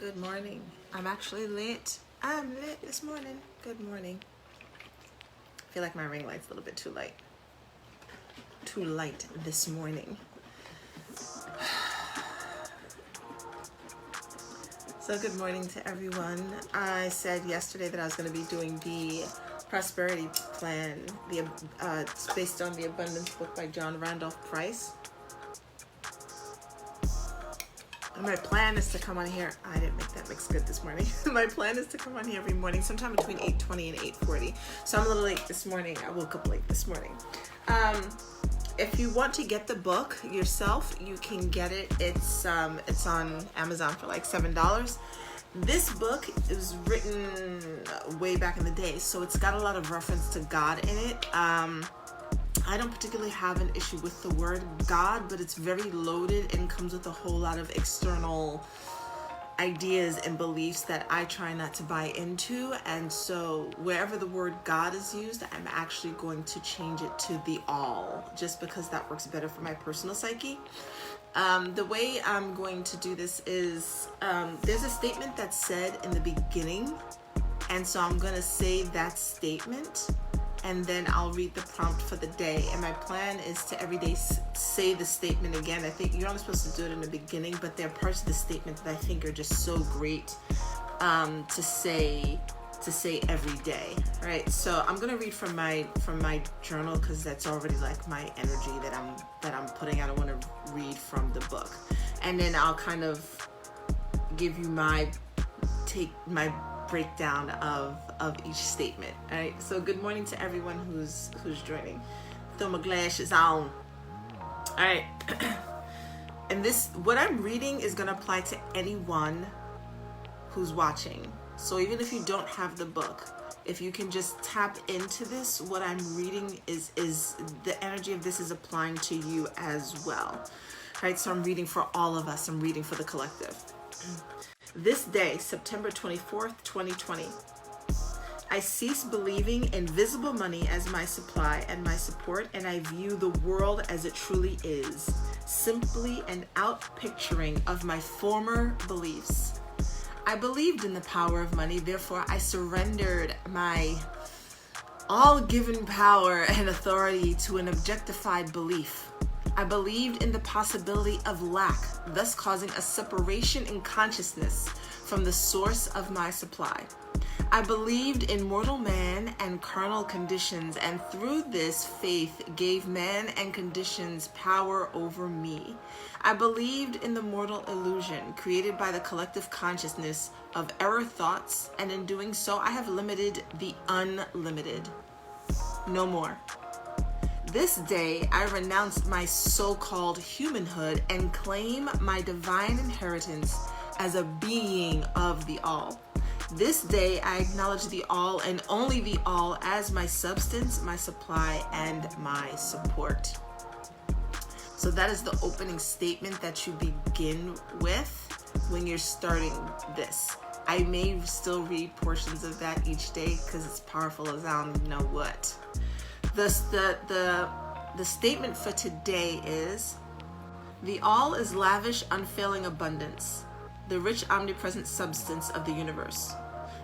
Good morning. I'm actually lit. I'm lit this morning. Good morning. I feel like my ring light's a little bit too light. Too light this morning. So good morning to everyone. I said yesterday that I was going to be doing the prosperity plan, it's based on the Abundance book by John Randolph Price. And my plan is to come on here. I didn't make that mix good this morning. My plan is to come on here every morning, sometime between 8:20 and 8:40. So I'm a little late this morning. I woke up late this morning. If you want to get the book yourself, you can get it. It's on Amazon for like $7. This book is written way back in the day, so it's got a lot of reference to God in it. I don't particularly have an issue with the word God, but it's very loaded and comes with a whole lot of external ideas and beliefs that I try not to buy into. And so wherever the word God is used, I'm actually going to change it to the all, just because that works better for my personal psyche. The way I'm going to do this is there's a statement that's said in the beginning, and so I'm going to say that statement, and then I'll read the prompt for the day. And my plan is to every day say the statement again. I think you're only supposed to do it in the beginning, but there are parts of the statement that I think are just so great to say every day, right? So I'm gonna read from my journal, because that's already like my energy that I'm putting out. I want to read from the book, and then I'll kind of give you my breakdown of each statement. All right, so good morning to everyone who's joining. Throw my glasses on. All right. And what I'm reading is going to apply to anyone who's watching. So even if you don't have the book, if you can just tap into this, what I'm reading is the energy of this is applying to you as well. All right, so I'm reading for all of us. I'm reading for the collective. This day, September 24th, 2020, I cease believing in visible money as my supply and my support, and I view the world as it truly is, simply an outpicturing of my former beliefs. I believed in the power of money, therefore I surrendered my all-given power and authority to an objectified belief. I believed in the possibility of lack, thus causing a separation in consciousness from the source of my supply. I believed in mortal man and carnal conditions, and through this faith gave man and conditions power over me. I believed in the mortal illusion created by the collective consciousness of error thoughts, and in doing so I have limited the unlimited. No more. This day, I renounce my so-called humanhood and claim my divine inheritance as a being of the all. This day, I acknowledge the all and only the all as my substance, my supply, and my support. So that is the opening statement that you begin with when you're starting this. I may still read portions of that each day because it's powerful as I don't know what. The statement for today is: the all is lavish, unfailing abundance, the rich, omnipresent substance of the universe.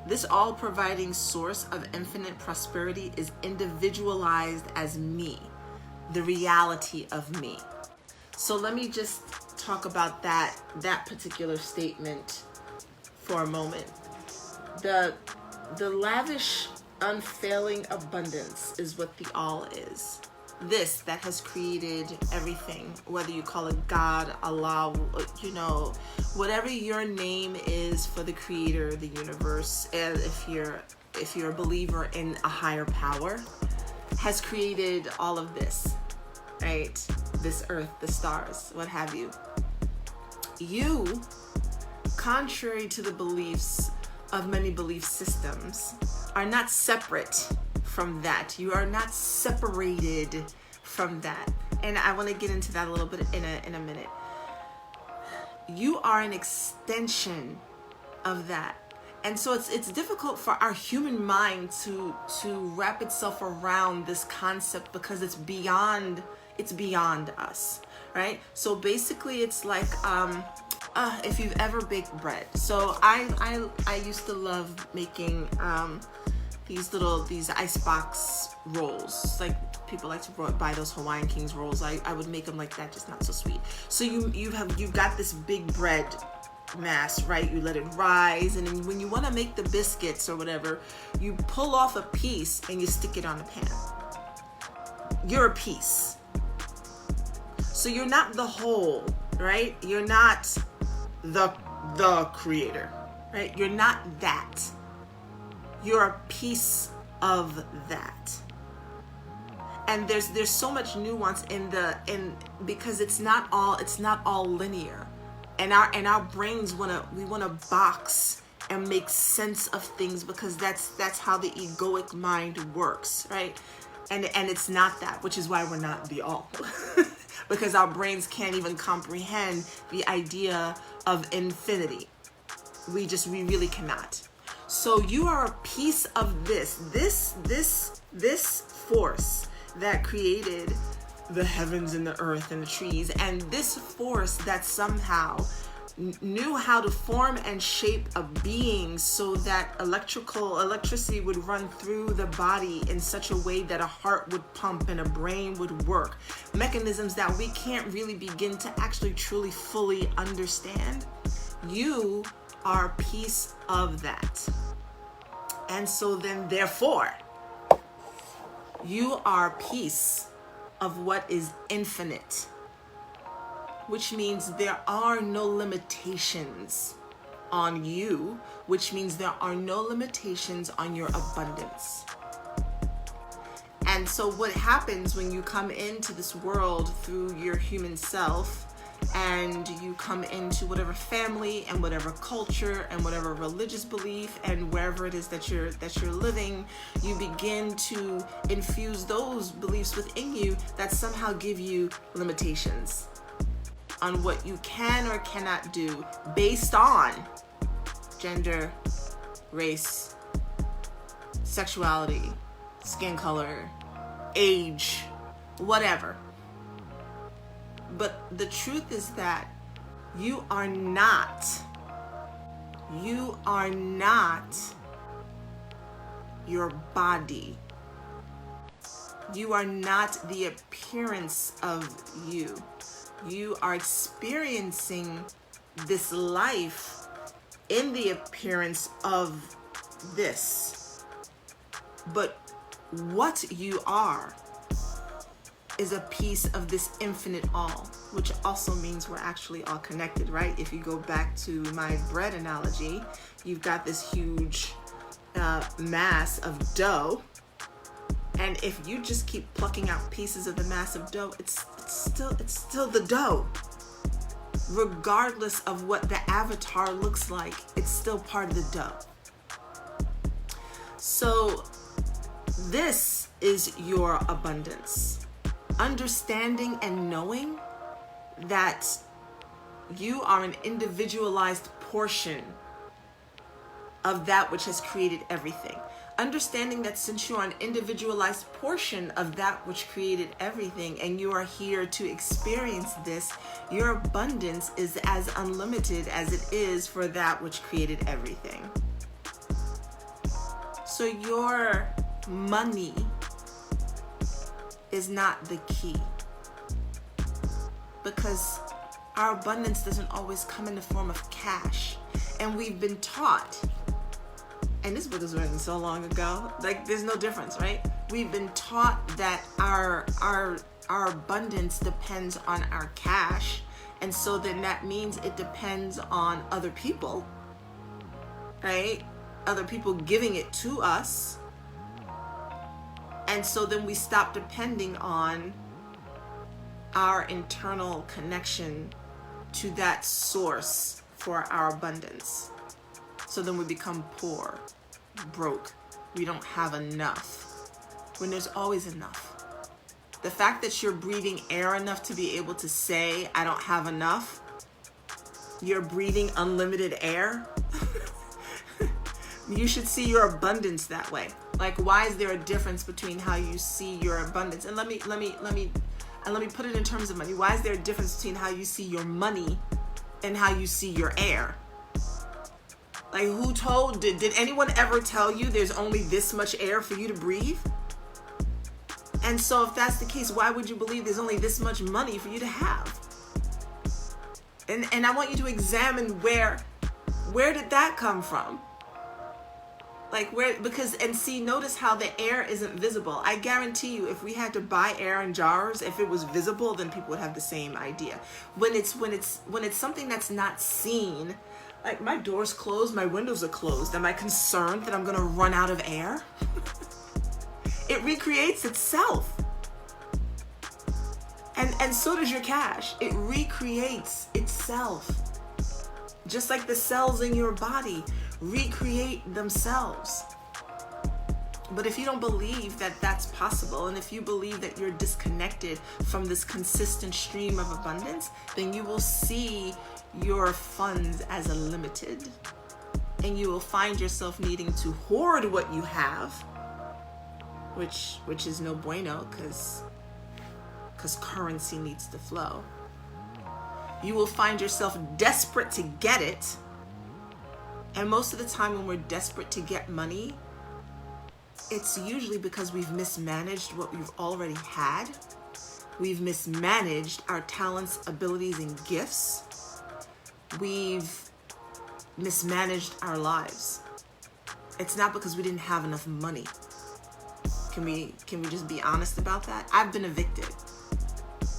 This all-providing source of infinite prosperity is individualized as me, the reality of me. So let me just talk about that particular statement for a moment. The lavish, unfailing abundance is what the all is. This that has created everything, whether you call it God, Allah, whatever your name is for the creator, the universe, and if you're a believer in a higher power, has created all of this, right? This earth, the stars, what have you. You, contrary to the beliefs of many belief systems, are not separate from that. You are not separated from that. And I want to get into that a little bit in a minute. You are an extension of that. And so it's difficult for our human mind to wrap itself around this concept, because it's beyond us, right? So basically it's like If you've ever baked bread. So I used to love making these icebox rolls. Like people like to buy those Hawaiian Kings rolls. I would make them like that, just not so sweet. So you've got this big bread mass, right? You let it rise, and then when you want to make the biscuits or whatever, you pull off a piece and you stick it on the pan. You're a piece. So you're not the whole, right? You're not the creator, right? You're not that. You're a piece of that. And there's so much nuance in because it's not all linear. And our brains wanna box and make sense of things, because that's how the egoic mind works, right? And it's not that, which is why we're not the all. Because our brains can't even comprehend the idea of infinity. We really cannot. So you are a piece of this force that created the heavens and the earth and the trees, and this force that somehow knew how to form and shape a being so that electricity would run through the body in such a way that a heart would pump and a brain would work. Mechanisms that we can't really begin to actually truly fully understand. You are a piece of that. And so then therefore, you are a piece of what is infinite, which means there are no limitations on you, which means there are no limitations on your abundance. And so what happens when you come into this world through your human self, and you come into whatever family and whatever culture and whatever religious belief and wherever it is that you're living, you begin to infuse those beliefs within you that somehow give you limitations on what you can or cannot do based on gender, race, sexuality, skin color, age, whatever. But the truth is that you are not your body. You are not the appearance of you. You are experiencing this life in the appearance of this. But what you are is a piece of this infinite all, which also means we're actually all connected, right? If you go back to my bread analogy, you've got this huge mass of dough, and if you just keep plucking out pieces of the mass of dough, it's still the dough. Regardless of what the avatar looks like, it's still part of the dough. So this is your abundance. Understanding and knowing that you are an individualized portion of that which has created everything. Understanding that since you are an individualized portion of that which created everything, and you are here to experience this, your abundance is as unlimited as it is for that which created everything. So your money is not the key, because our abundance doesn't always come in the form of cash. And we've been taught, and this book was written so long ago, like there's no difference, right? We've been taught that our abundance depends on our cash, and so then that means it depends on other people, right? Other people giving it to us. And so then we stop depending on our internal connection to that source for our abundance. So then we become poor, broke. We don't have enough, when there's always enough. The fact that you're breathing air enough to be able to say, I don't have enough, you're breathing unlimited air. You should see your abundance that way. Like, why is there a difference between how you see your abundance? And let me put it in terms of money. Why is there a difference between how you see your money in how you see your air. Like, who told, did anyone ever tell you there's only this much air for you to breathe? And so if that's the case, why would you believe there's only this much money for you to have? And I want you to examine where did that come from? Like, notice how the air isn't visible. I guarantee you, if we had to buy air in jars, if it was visible, then people would have the same idea. When it's something that's not seen, like my door's closed, my windows are closed, am I concerned that I'm gonna run out of air? It recreates itself. And so does your cash. It recreates itself. Just like the cells in your body recreate themselves. But if you don't believe that that's possible, and if you believe that you're disconnected from this consistent stream of abundance, then you will see your funds as limited. And you will find yourself needing to hoard what you have, which is no bueno, because currency needs to flow. You will find yourself desperate to get it. And most of the time when we're desperate to get money, it's usually because we've mismanaged what we've already had. We've mismanaged our talents, abilities, and gifts. We've mismanaged our lives. It's not because we didn't have enough money. Can we just be honest about that? I've been evicted.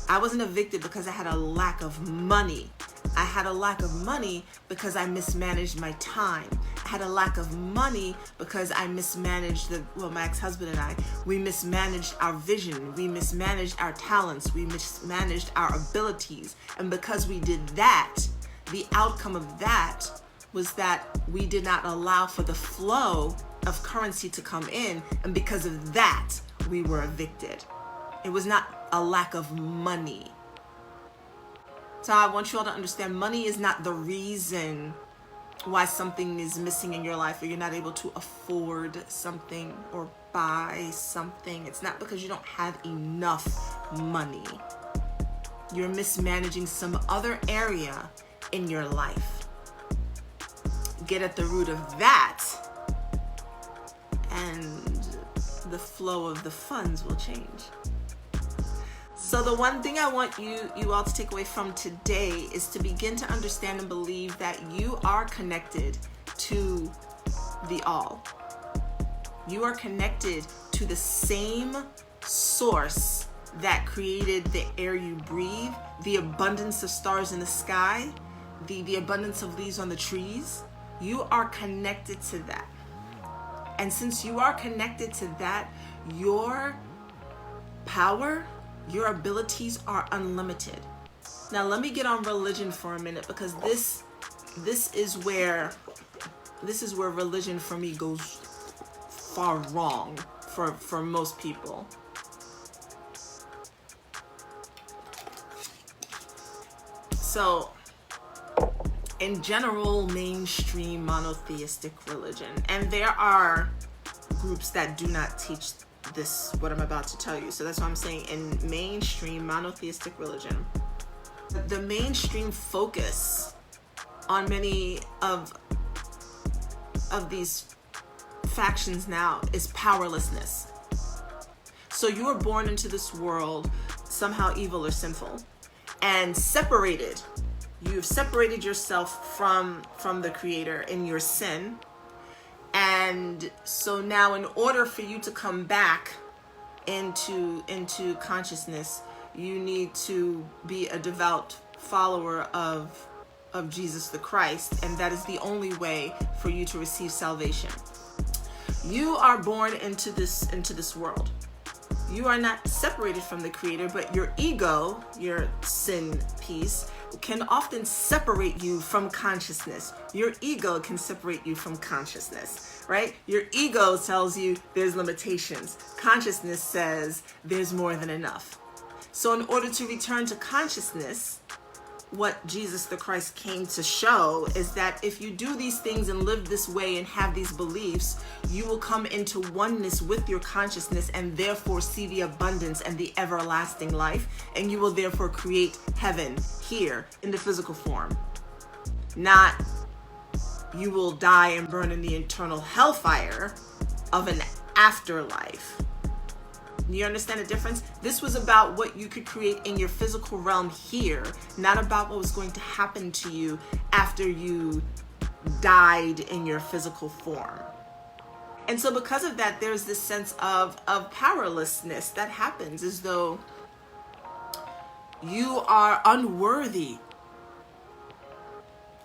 I wasn't evicted because I had a lack of money. I had a lack of money because I mismanaged my time. I had a lack of money because I mismanaged my ex-husband and I, we mismanaged our vision. We mismanaged our talents. We mismanaged our abilities. And because we did that, the outcome of that was that we did not allow for the flow of currency to come in. And because of that, we were evicted. It was not a lack of money. So I want you all to understand, money is not the reason why something is missing in your life or you're not able to afford something or buy something. It's not because you don't have enough money. You're mismanaging some other area in your life. Get at the root of that, and the flow of the funds will change. So the one thing I want you all to take away from today is to begin to understand and believe that you are connected to the all. You are connected to the same source that created the air you breathe, the abundance of stars in the sky, the abundance of leaves on the trees. You are connected to that. And since you are connected to that, your power, your abilities are unlimited. Now let me get on religion for a minute, because this is where religion for me goes far wrong for most people. So in general, mainstream monotheistic religion, and there are groups that do not teach this, what I'm about to tell you. So that's what I'm saying. In mainstream monotheistic religion, the mainstream focus on many of these factions now is powerlessness. So you were born into this world somehow evil or sinful and separated. You've separated yourself from the Creator in your sin. And so now, in order for you to come back into consciousness, you need to be a devout follower of Jesus the Christ, and that is the only way for you to receive salvation. You are born into this world. You are not separated from the Creator, but your ego, your sin piece, can often separate you from consciousness. Your ego can separate you from consciousness, right? Your ego tells you there's limitations. Consciousness says there's more than enough. So in order to return to consciousness, what Jesus the Christ came to show is that if you do these things and live this way and have these beliefs, you will come into oneness with your consciousness and therefore see the abundance and the everlasting life, and you will therefore create heaven here in the physical form. not you will die and burn in the eternal hellfire of an afterlife. You understand the difference? This was about what you could create in your physical realm here, not about what was going to happen to you after you died in your physical form. And so because of that, there's this sense of powerlessness that happens, as though you are unworthy.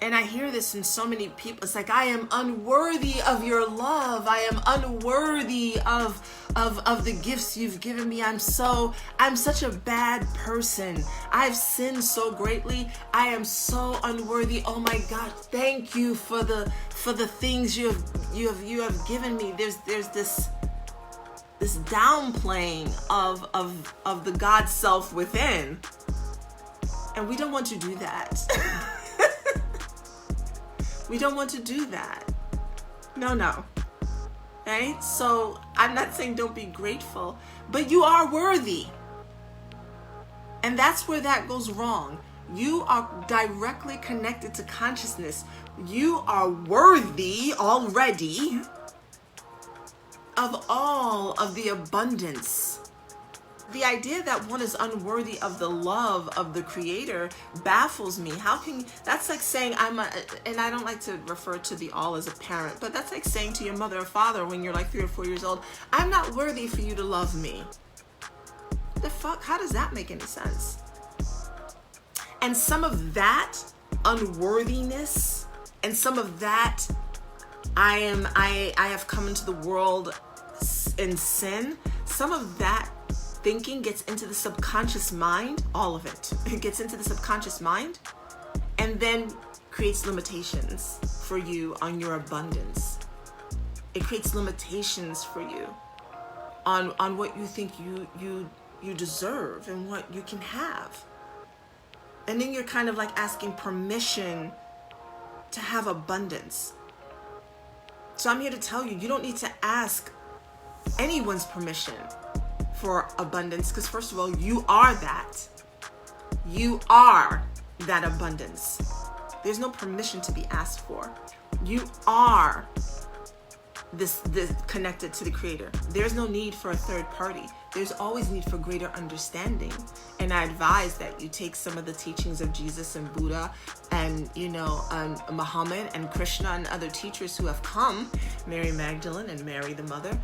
And I hear this in so many people. It's like, I am unworthy of your love. I am unworthy of the gifts you've given me. I'm such a bad person. I've sinned so greatly. I am so unworthy. Oh my God, thank you for the things you have given me. There's this downplaying of the God self within. And we don't want to do that. We don't want to do that. No. Right? So I'm not saying don't be grateful, but you are worthy. And that's where that goes wrong. You are directly connected to consciousness. You are worthy already of all of the abundance. The idea that one is unworthy of the love of the Creator baffles me. That's like saying and I don't like to refer to the all as a parent, but that's like saying to your mother or father when you're like 3 or 4 years old, I'm not worthy for you to love me. The fuck? How does that make any sense? And some of that unworthiness and some of that I have come into the world in sin, some of that thinking gets into the subconscious mind, all of it. It gets into the subconscious mind and then creates limitations for you on your abundance. It creates limitations for you on what you think you deserve and what you can have. And then you're kind of like asking permission to have abundance. So I'm here to tell you, you don't need to ask anyone's permission for abundance, because first of all, you are that. You are that abundance. There's no permission to be asked for. You are this connected to the Creator. There's no need for a third party. There's always need for greater understanding. And I advise that you take some of the teachings of Jesus and Buddha and Muhammad and Krishna and other teachers who have come, Mary Magdalene and Mary the Mother,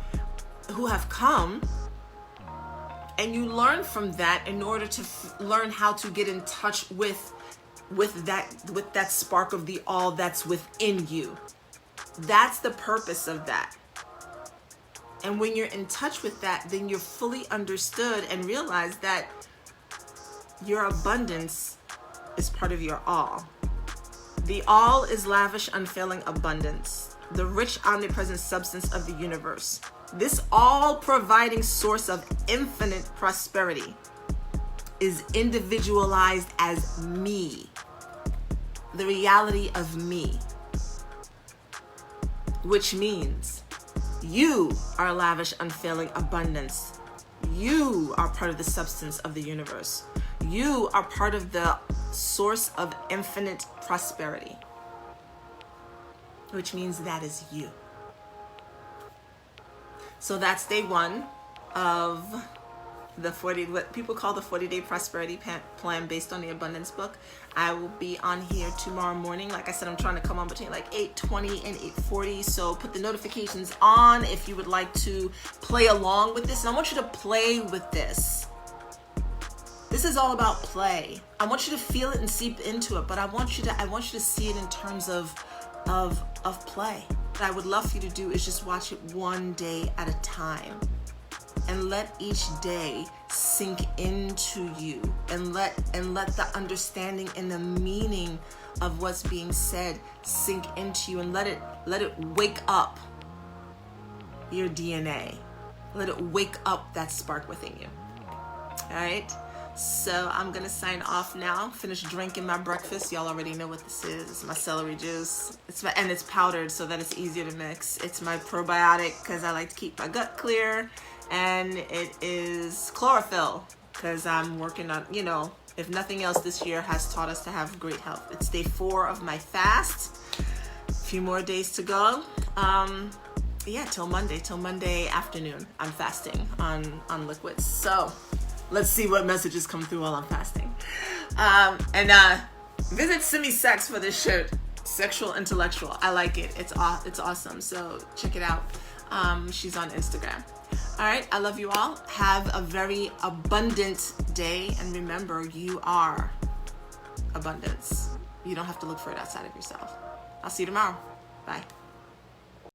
who have come, and you learn from that in order to learn how to get in touch with that spark of the all that's within you. That's the purpose of that. And when you're in touch with that, then you're fully understood and realize that your abundance is part of your all. The all is lavish, unfailing abundance, the rich, omnipresent substance of the universe. This all-providing source of infinite prosperity is individualized as me, the reality of me, which means you are lavish, unfailing abundance. You are part of the substance of the universe. You are part of the source of infinite prosperity, which means that is you. So that's day one of what people call the 40-day prosperity plan based on the abundance book. I will be on here tomorrow morning. Like I said, I'm trying to come on between like 8:20 and 8:40. So put the notifications on if you would like to play along with this. And I want you to play with this. This is all about play. I want you to feel it and seep into it, but I want you to see it in terms of play. What I would love for you to do is just watch it one day at a time and let each day sink into you and let the understanding and the meaning of what's being said sink into you and let it wake up your DNA. Let it wake up that spark within you. All right? So I'm going to sign off now. Finish drinking my breakfast. Y'all already know what this is. It's my celery juice. And it's powdered so that it's easier to mix. It's my probiotic because I like to keep my gut clear. And it is chlorophyll because I'm working on, if nothing else, this year has taught us to have great health. It's day 4 of my fast. A few more days to go. Yeah, till Monday afternoon, I'm fasting on liquids. So let's see what messages come through while I'm fasting. Visit Simi Sex for this shirt, Sexual Intellectual. I like it. It's awesome. So check it out. She's on Instagram. All right, I love you all. Have a very abundant day, and remember, you are abundance. You don't have to look for it outside of yourself. I'll see you tomorrow. Bye.